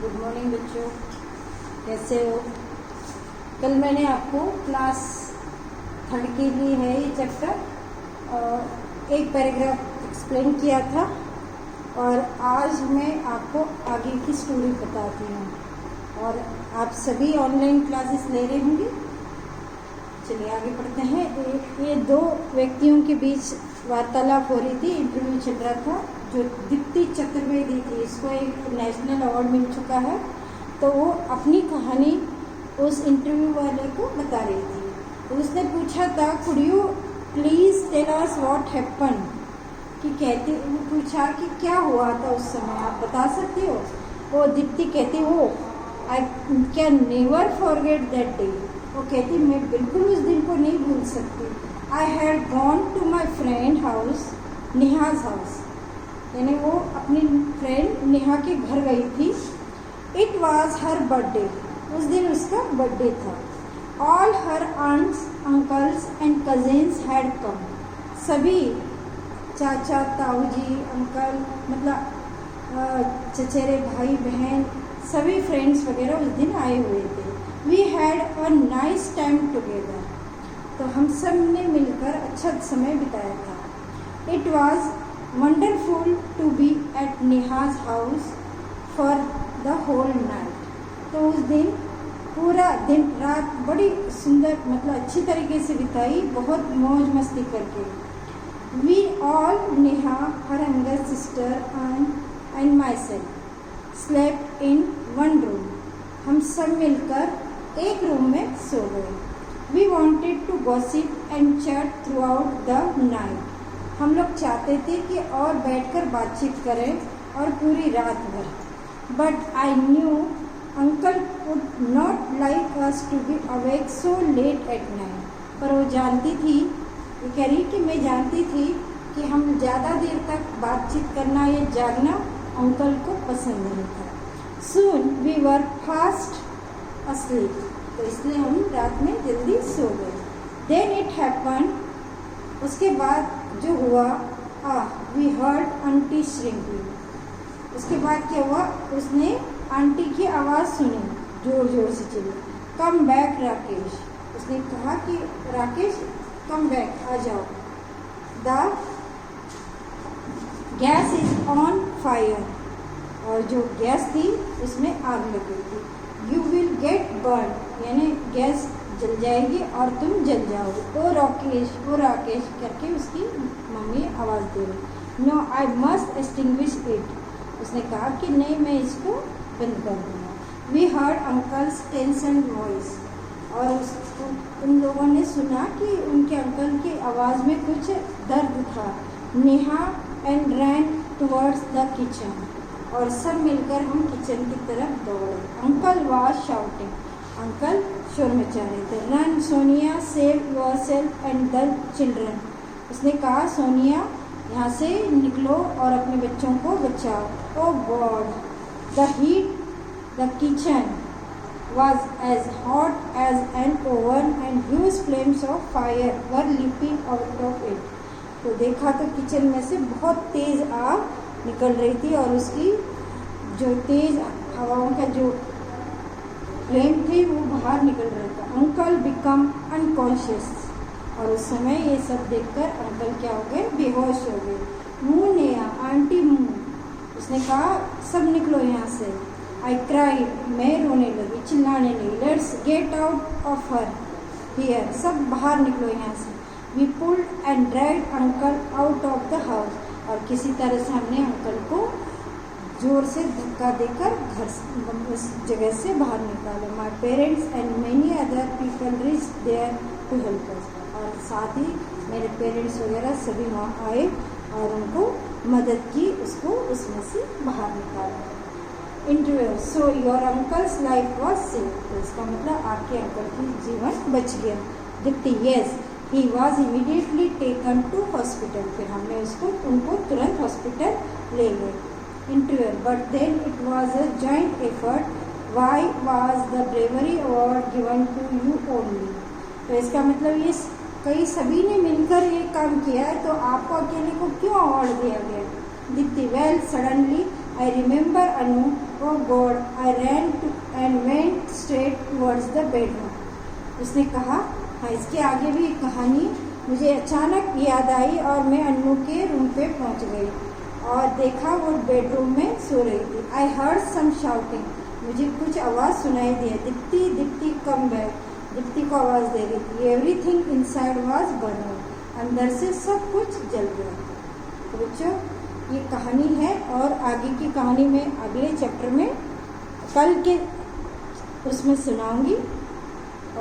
Good morning बच्चों, कैसे हो। कल मैंने आपको क्लास 3 के लिए है ये चैप्टर एक पैराग्राफ एक्सप्लेन किया था और आज मैं आपको आगे की स्टोरी बताती हूँ। और आप सभी ऑनलाइन क्लासेस ले रहे होंगे। चलिए आगे पढ़ते हैं। ये दो व्यक्तियों के बीच वार्तालाप हो रही थी, इंटरव्यू चल रहा था। जो दीप्ति चतुर्वेदी थी, इसको एक नेशनल अवार्ड मिल चुका है, तो वो अपनी कहानी उस इंटरव्यू वाले को बता रही थी। तो उसने पूछा था, could you please tell us what happen, कि कहती वो पूछा कि क्या हुआ था उस समय, आप बता सकते हो। वो दीप्ति कहती, वो I can never forget that day. वो कहती, मैं बिल्कुल उस दिन को नहीं भूल सकती। I had gone to my friend house, Neha's house, यानी वो अपनी फ्रेंड नेहा के घर गई थी। इट वॉज हर बर्थडे, उस दिन उसका बर्थडे था। All her aunts, uncles and cousins had come, सभी चाचा, ताऊ जी, अंकल, मतलब चचेरे भाई बहन, सभी फ्रेंड्स वगैरह उस दिन आए हुए थे। We had a nice time together, तो हम सब ने मिलकर अच्छा समय बिताया था। It was wonderful to be at Neha's house for the whole night, तो उस दिन पूरा दिन रात बड़ी सुंदर, मतलब अच्छी तरीके से बिताई, बहुत मौज मस्ती करके। We all, Neha, her younger sister and myself slept in one room, हम सब मिलकर एक रूम में सो गए। We wanted to gossip and chat throughout the night, हम लोग चाहते थे कि और बैठकर बातचीत करें और पूरी रात भर। But I knew uncle would not like us to be awake so late at night, पर वो जानती थी, वो कह रही कि मैं जानती थी कि हम ज़्यादा देर तक बातचीत करना या जागना अंकल को पसंद नहीं था। Soon we were fast asleep, तो इसलिए हम रात में जल्दी सो गए। देन इट हैपन, उसके बाद जो हुआ, वी हर्ड आंटी श्रिंकिंग, उसके बाद क्या हुआ, उसने आंटी की आवाज़ सुनी, जोर जोर से चिल्ली। कम बैक राकेश, उसने कहा कि राकेश कम बैक, आ जाओ। The gas is on fire, और जो गैस थी उसमें आग लगी थी। यू विल गेट बर्न, यानी गैस जल जाएगी और तुम जल जाओगे। ओ राकेश करके उसकी मम्मी आवाज़ दे रही। No I must extinguish it, उसने कहा कि नहीं, मैं इसको बंद कर दूँगा। We heard uncle's tension voice, और उन लोगों ने सुना कि उनके अंकल की आवाज़ में कुछ दर्द था। Neha and ran towards the kitchen, और सब मिलकर हम किचन की तरफ दौड़े। अंकल वाज शाउटिंग, अंकल शोर मचा रहे थे। Run Sonia, save your self and the children, उसने कहा सोनिया यहाँ से निकलो और अपने बच्चों को बचाओ। Oh God, the heat, the kitchen was as hot as an oven and huge flames of fire were leaping out of it, तो देखा तो किचन में से बहुत तेज़ आग निकल रही थी और उसकी जो तेज़ हवाओं का जो फ्लेम थे वो बाहर निकल रहा था। अंकल बिकम अनकॉन्शियस, और उस समय ये सब देखकर अंकल क्या हो गए, बेहोश हो गए। मुँह ने आंटी मुँह, उसने कहा सब निकलो यहाँ से। आई क्राई, मैं रोने लगी, चिल्लाने लगी। Let's get out of her here, सब बाहर निकलो यहाँ से। We pulled and dragged uncle out of the house, और किसी तरह से हमने अंकल को जोर से धक्का देकर घर उस जगह से बाहर निकाला। My parents and many other people reach there to help us, और साथ ही मेरे पेरेंट्स वगैरह सभी वहाँ आए और उनको मदद की, उसको उसमें से बाहर निकाला। Interview, so your uncle's life was safe, तो इसका मतलब आपके अंकल की जीवन बच गया। Deepti, yes, he was immediately taken to hospital, फिर हमने उनको तुरंत हॉस्पिटल ले गए। Interview, but then it was a joint effort, why was the bravery award given to you only, तो इसका मतलब ये कई सभी ने मिलकर ये काम किया है, तो आपको अकेले को क्यों अवार्ड दिया गया। Deepti, well suddenly I remember Anu, oh God, I ran and went straight towards the bedroom. उसने कहा, हाँ इसके आगे भी एक कहानी मुझे अचानक याद आई और मैं अन्नू के रूम पे पहुंच गई और देखा वो बेडरूम में सो रही थी. I heard some shouting. मुझे कुछ आवाज़ सुनाई दी. Deepti Deepti come back. दीप्ति को आवाज़ दे रही थी. Everything inside was burning. अंदर से सब कुछ जल गया. तो बच्चों ये कहानी है और आगे की कहानी मैं अगले चैप्टर में कल के उसमें सुनाऊंगी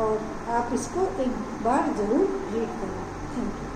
और आप इसको एक बार ज़रूर रीड करना. Thank you.